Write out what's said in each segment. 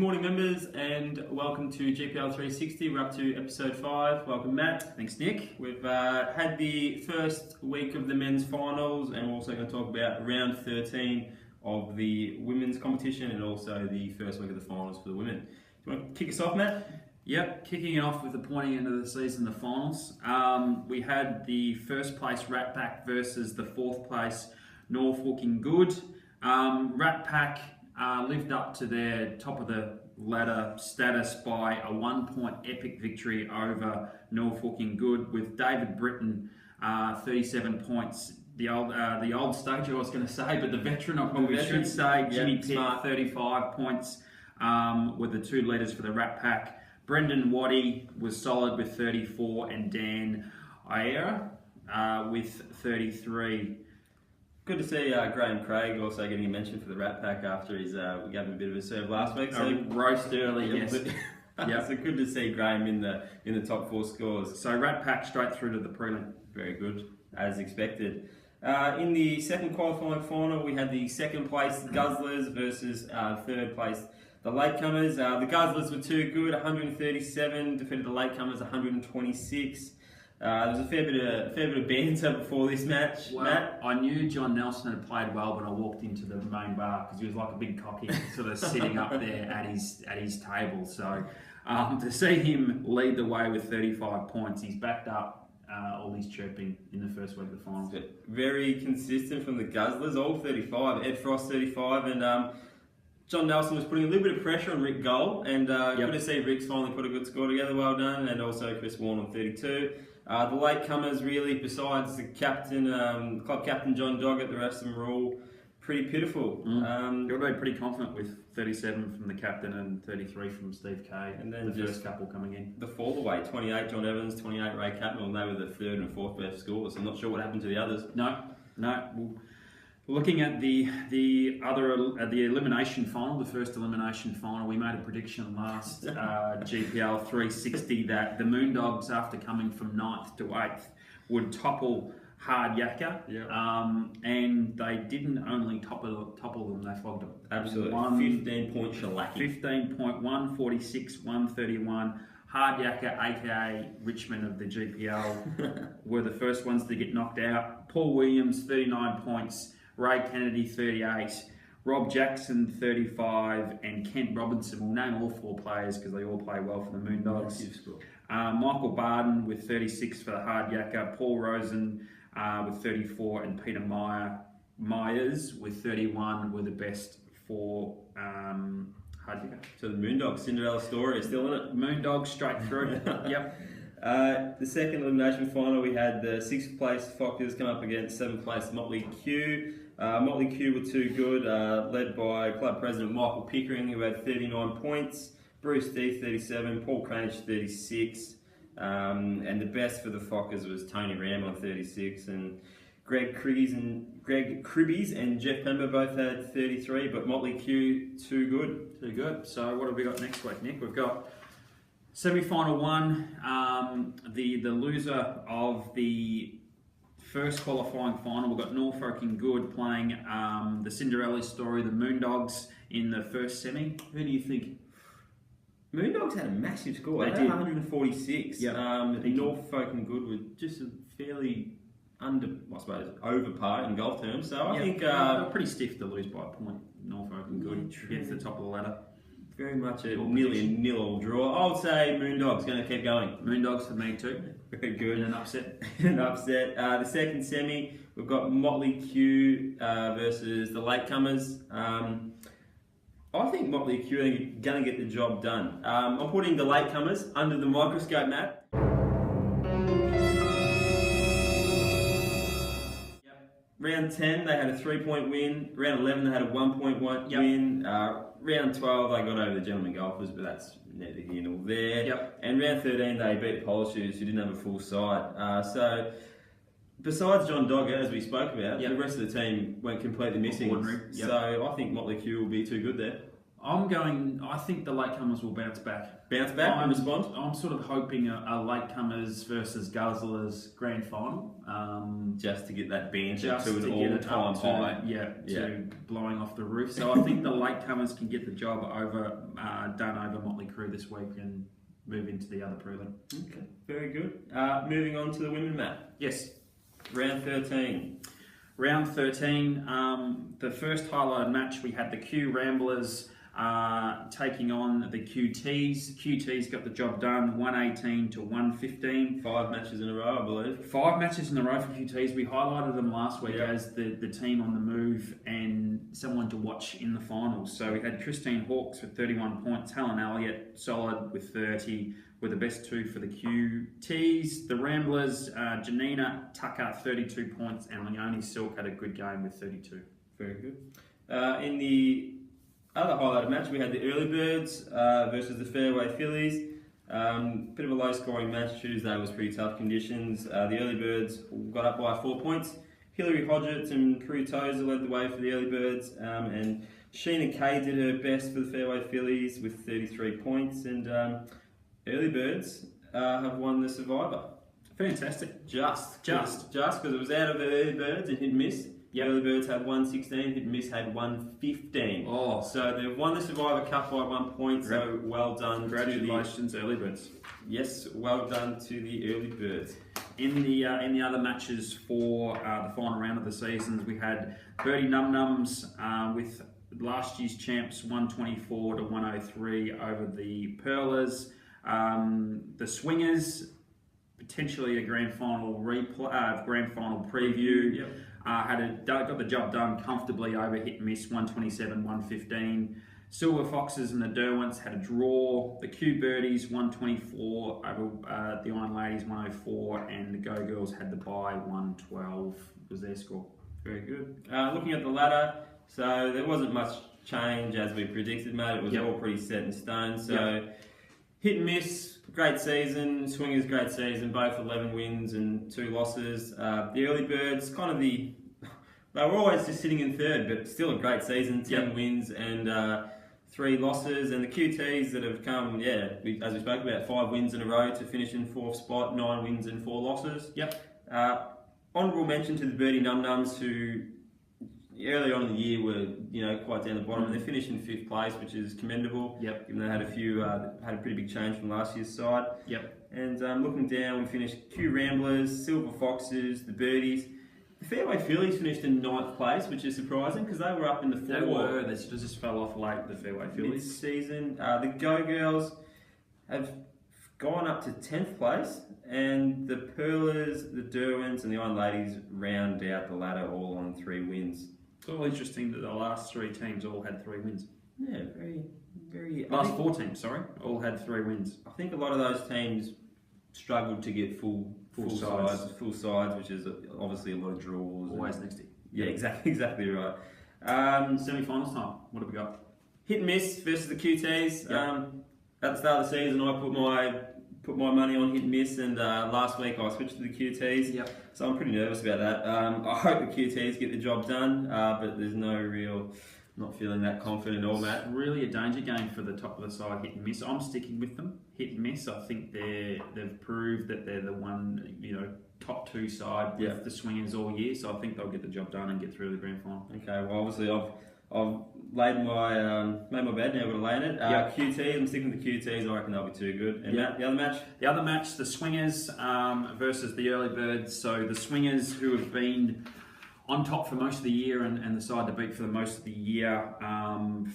morning, members, and welcome to GPL 360. We're up to episode 5. Welcome, Matt. Thanks, Nick. We've had the first week of the men's finals, and we're also going to talk about round 13 of the women's competition and also the first week of the finals for the women. Do you want to kick us off, Matt? Yep, kicking it off with the pointy end of the season, the finals. We had the first place Rat Pack versus the fourth place Norfolk in Good. Rat Pack lived up to their top of the ladder status by a 1-point epic victory over Norfolk in Good, with David Britton 37 points. The old stage I was going to say, but the veteran I probably should say. Jimmy Pitt 35 points were the two leaders for the Rat Pack. Brendan Waddy was solid with 34, and Dan Ayera with 33. Good to see Graham Craig also getting a mention for the Rat Pack after we gave him a bit of a serve last week. So roast early, yes. Yep. So good to see Graham in the top 4 scores. So Rat Pack straight through to the prelim. Very good, as expected. In the second qualifying final, we had the second place Guzzlers versus third place the latecomers. The Guzzlers were too good, 137, defeated the latecomers 126. There was a fair bit of banter before this match. Well, Matt? I knew John Nelson had played well when I walked into the main bar because he was like a big cocky, sort of sitting up there at his table. So to see him lead the way with 35 points, he's backed up all his chirping in the first week of the finals. Very consistent from the Guzzlers, all 35. Ed Frost 35, and John Nelson was putting a little bit of pressure on Rick Gold, and good to see Rick's finally put a good score together. Well done, and also Chris Warren on 32. The latecomers, really, besides the captain, club captain John Doggett, the rest of them were all pretty pitiful. You're very pretty confident with 37 from the captain and 33 from Steve Kay, and then the first couple coming in. The fall away, 28 John Evans, 28 Ray Catmull, and they were the third and fourth best scores. I'm not sure what happened to the others. No. Well, looking at the elimination final, the first elimination final, we made a prediction last GPL 360 that the Moondogs, after coming from 9th to 8th, would topple Hard Yakka, and they didn't only topple them, they flogged them. Absolutely, 15-point shellacking. 15 point, 146, 131. Hard Yakka, aka Richmond of the GPL, were the first ones to get knocked out. Paul Williams, 39 points. Ray Kennedy, 38. Rob Jackson, 35. And Kent Robinson. We'll name all 4 players because they all play well for the Moondogs. Michael Barden with 36 for the Hard Yakka. Paul Rosen with 34. And Peter Myers with 31 were the best for Hard Yakka. So the Moondogs Cinderella story is still in it. Moondogs straight through. Yep. The second elimination final, we had the 6th place Fockers come up against 7th place Motley Q. Motley Q were too good, led by club president Michael Pickering, who had 39 points, Bruce D 37, Paul Cranich 36, and the best for the Fockers was Tony Ram on 36, and Greg Cribbies and Jeff Pember both had 33, but Motley Q too good. Too good. So what have we got next week, Nick? We've got semi-final 1, the loser of the first qualifying final. We've got Norfolk in Good playing the Cinderella story, the Moondogs, in the first semi. Who do you think? Moondogs had a massive score. They did 146. Yep. Norfolk in Good were just a fairly over par in golf terms. So I think they're pretty stiff to lose by a point. Norfolk and Good against the top of the ladder. Very much nearly a nil-all draw. I would say Moondogs going to keep going. Moondogs for me too. Very good. In an upset. The second semi, we've got Motley Q versus the latecomers. I think Motley Q are going to get the job done. I'm putting the latecomers under the microscope, Matt. Round 10, they had a 3-point win. Round 11, they had a 1-point win. Round 12, they got over the Gentlemen Golfers, but that's neither here nor there. And round 13, they beat the Polishers, who didn't have a full side. So, besides John Doggett, as we spoke about, the rest of the team went completely missing. So, I think Motley Q will be too good there. I think the latecomers will bounce back. Bounce back and respond? I'm sort of hoping a latecomers versus Guzzlers grand final. Just to get that banter Just to an all-time high. To blowing off the roof. So I think the latecomers can get the job done over Motley Crew this week and move into the other prelim. Okay, very good. Moving on to the women map. Yes. Round 13. Round 13, the first highlighted match, we had the Q Ramblers taking on the QTs. QTs got the job done, 118 to 115. 5 matches in a row, I believe. 5 matches in a row for QTs. We highlighted them last week as the team on the move and someone to watch in the finals. So we had Christine Hawkes with 31 points, Helen Elliott solid with 30, were the best 2 for the QTs. The Ramblers, Janina Tucker, 32 points, and Leonie Silk had a good game with 32. Very good. In the other highlighted match, we had the Early Birds versus the Fairway Fillies. Bit of a low-scoring match. Tuesday was pretty tough conditions. The Early Birds got up by 4 points. Hillary Hodgetts and Crew Tozer led the way for the Early Birds, and Sheena Kay did her best for the Fairway Fillies with 33 points. And Early Birds have won the Survivor. Fantastic. Just because it was out of the Early Birds and hit and miss. Yep. Early Birds had 116, Hit and Miss had 115. Oh. So they've won the Survivor Cup by 1 point, so well done. Congratulations, Early Birds. Yes, well done to the Early Birds. In the other matches for the final round of the seasons, we had Birdie Num Nums with last year's champs 124 to 103 over the Pearlers. The Swingers, potentially a grand final grand final preview. Yep. Got the job done comfortably over Hit and Miss 127, 115. Silver Foxes and the Derwents had a draw. The Q Birdies 124 over the Iron Ladies 104, and the Go Girls had the bye 112 was their score. Very good. Looking at the ladder, so there wasn't much change as we predicted, mate. It was all pretty set in stone. So Hit and Miss, great season. Swingers, great season. Both 11 wins and 2 losses. The Early Birds, they were always just sitting in third, but still a great season. 10 wins and 3 losses. And the QTs that have come, as we spoke about, 5 wins in a row to finish in 4th spot, 9 wins and 4 losses. Honourable mention to the Birdie Num Nums, who early on in the year were quite down the bottom, and they finished in 5th place, which is commendable. Given they had a pretty big change from last year's side. And looking down, we finished Q Ramblers, Silver Foxes, the Birdies. The Fairway Fillies finished in 9th place, which is surprising because they were up in the 4. They just fell off late, the Fairway Fillies. Mid-season. The Go Girls have gone up to 10th place, and the Pearlers, the Derwents and the Iron Ladies round out the ladder all on 3 wins. It's all interesting that the last 3 teams all had 3 wins. Yeah, very... Last 4 teams, all had 3 wins. I think a lot of those teams struggled to get full sides, which is obviously a lot of draws. Always next year. Yeah, exactly right. Semi-finals time, what have we got? Hit and Miss versus the QTs. At the start of the season, I put my money on Hit and Miss, and last week I switched to the QTs. So I'm pretty nervous about that. I hope the QTs get the job done, but there's not feeling that confident at all, Matt. It's really a danger game for the top of the side, Hit and Miss. I'm sticking with them. Hit and Miss, I think they've proved that they're the one, top 2 side with the Swingers all year, so I think they'll get the job done and get through the grand final. Okay, well obviously I've laid made my bed, now I've got to lay in it. QT, I'm sticking with the QTs, I reckon they'll be too good. And Matt, the other match? The other match, the Swingers versus the Early Birds. So the Swingers, who have been on top for most of the year and the side to beat for the most of the year,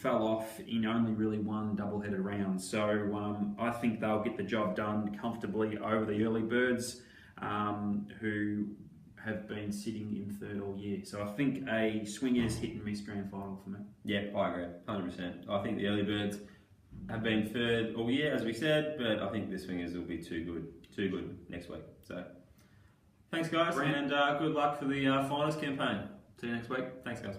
fell off in only really 1 double-headed round. So I think they'll get the job done comfortably over the Early Birds, who have been sitting in 3rd all year. So I think a Swingers Hit and Miss grand final for me. Yeah, I agree, 100%. I think the Early Birds have been 3rd all year, as we said, but I think the Swingers will be too good next week. So thanks, guys, and good luck for the finals campaign. See you next week. Thanks, guys.